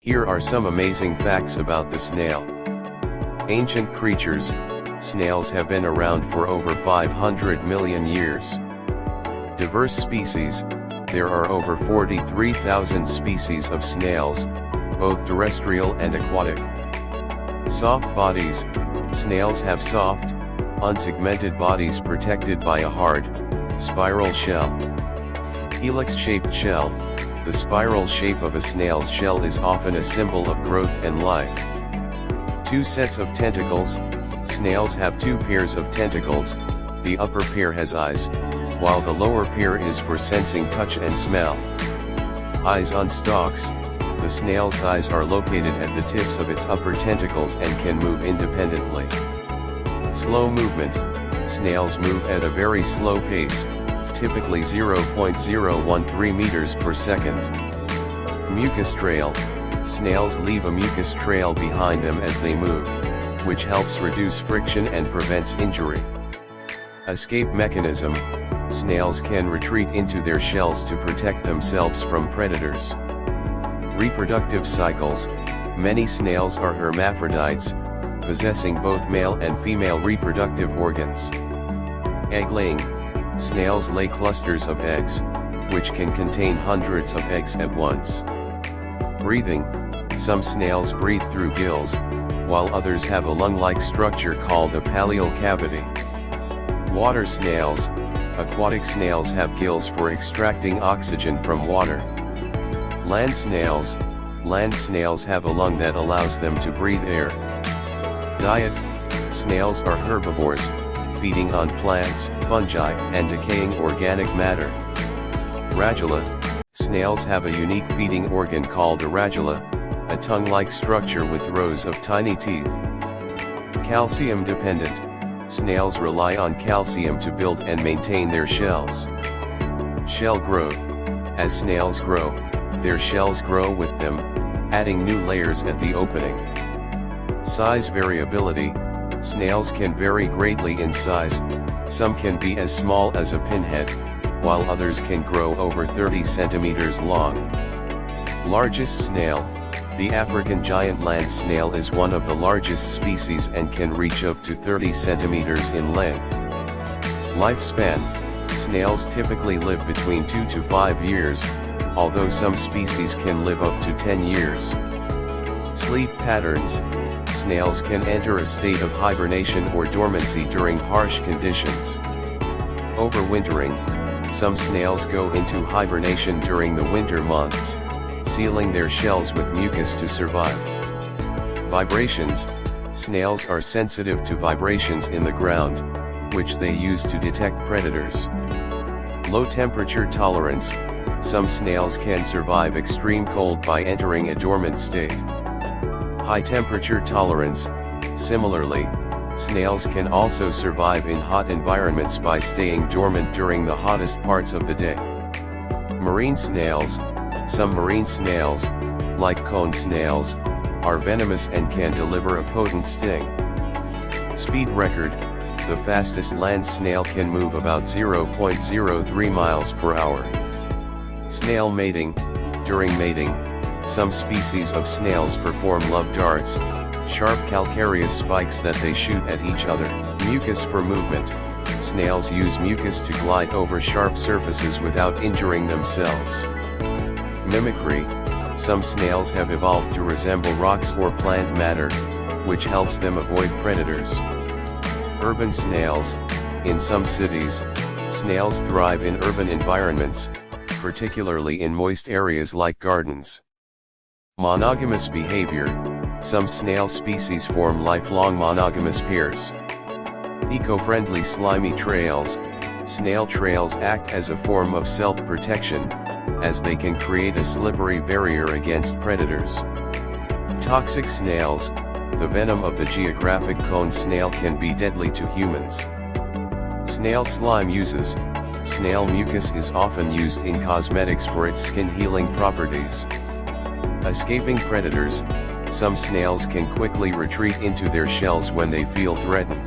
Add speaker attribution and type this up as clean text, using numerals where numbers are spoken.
Speaker 1: Here are some amazing facts about the snail. Ancient creatures, snails have been around for over 500 million years. Diverse species, there are over 43,000 species of snails, both terrestrial and aquatic. Soft bodies, snails have soft, unsegmented bodies protected by a hard, spiral shell. Helix-shaped shell, the spiral shape of a snail's shell is often a symbol of growth and life. 2 sets of tentacles, snails have 2 pairs of tentacles, the upper pair has eyes, while the lower pair is for sensing touch and smell. Eyes on stalks, the snail's eyes are located at the tips of its upper tentacles and can move independently. Slow movement, snails move at a very slow pace, typically 0.013 meters per second. Mucus trail, snails leave a mucus trail behind them as they move, which helps reduce friction and prevents injury. Escape mechanism, snails can retreat into their shells to protect themselves from predators. Reproductive cycles, many snails are hermaphrodites, possessing both male and female reproductive organs. Egg laying, snails lay clusters of eggs, which can contain hundreds of eggs at once. Breathing, some snails breathe through gills, while others have a lung-like structure called a pallial cavity. Water snails, aquatic snails have gills for extracting oxygen from water. Land snails have a lung that allows them to breathe air. Diet, snails are herbivores, feeding on plants, fungi, and decaying organic matter. Radula, snails have a unique feeding organ called a radula, a tongue-like structure with rows of tiny teeth. Calcium dependent, snails rely on calcium to build and maintain their shells. Shell growth, as snails grow, their shells grow with them, adding new layers at the opening. Size variability, snails can vary greatly in size, some can be as small as a pinhead, while others can grow over 30 centimeters long. Largest snail, the African giant land snail is one of the largest species and can reach up to 30 centimeters in length. Lifespan, snails typically live between 2 to 5 years, although some species can live up to 10 years. Sleep patterns, snails can enter a state of hibernation or dormancy during harsh conditions. Overwintering, some snails go into hibernation during the winter months, sealing their shells with mucus to survive. Vibrations, snails are sensitive to vibrations in the ground, which they use to detect predators. Low temperature tolerance, some snails can survive extreme cold by entering a dormant state. High temperature tolerance, similarly, snails can also survive in hot environments by staying dormant during the hottest parts of the day. Marine snails, some marine snails, like cone snails, are venomous and can deliver a potent sting. Speed record, the fastest land snail can move about 0.03 miles per hour. Snail mating, during mating, some species of snails perform love darts, sharp calcareous spikes that they shoot at each other. Mucus for movement, snails use mucus to glide over sharp surfaces without injuring themselves. Mimicry, some snails have evolved to resemble rocks or plant matter, which helps them avoid predators. Urban snails, in some cities, snails thrive in urban environments, particularly in moist areas like gardens. Monogamous behavior, some snail species form lifelong monogamous pairs. Eco-friendly slimy trails, snail trails act as a form of self-protection, as they can create a slippery barrier against predators. Toxic snails, the venom of the geographic cone snail can be deadly to humans. Snail slime uses, snail mucus is often used in cosmetics for its skin healing properties. Escaping predators, some snails can quickly retreat into their shells when they feel threatened.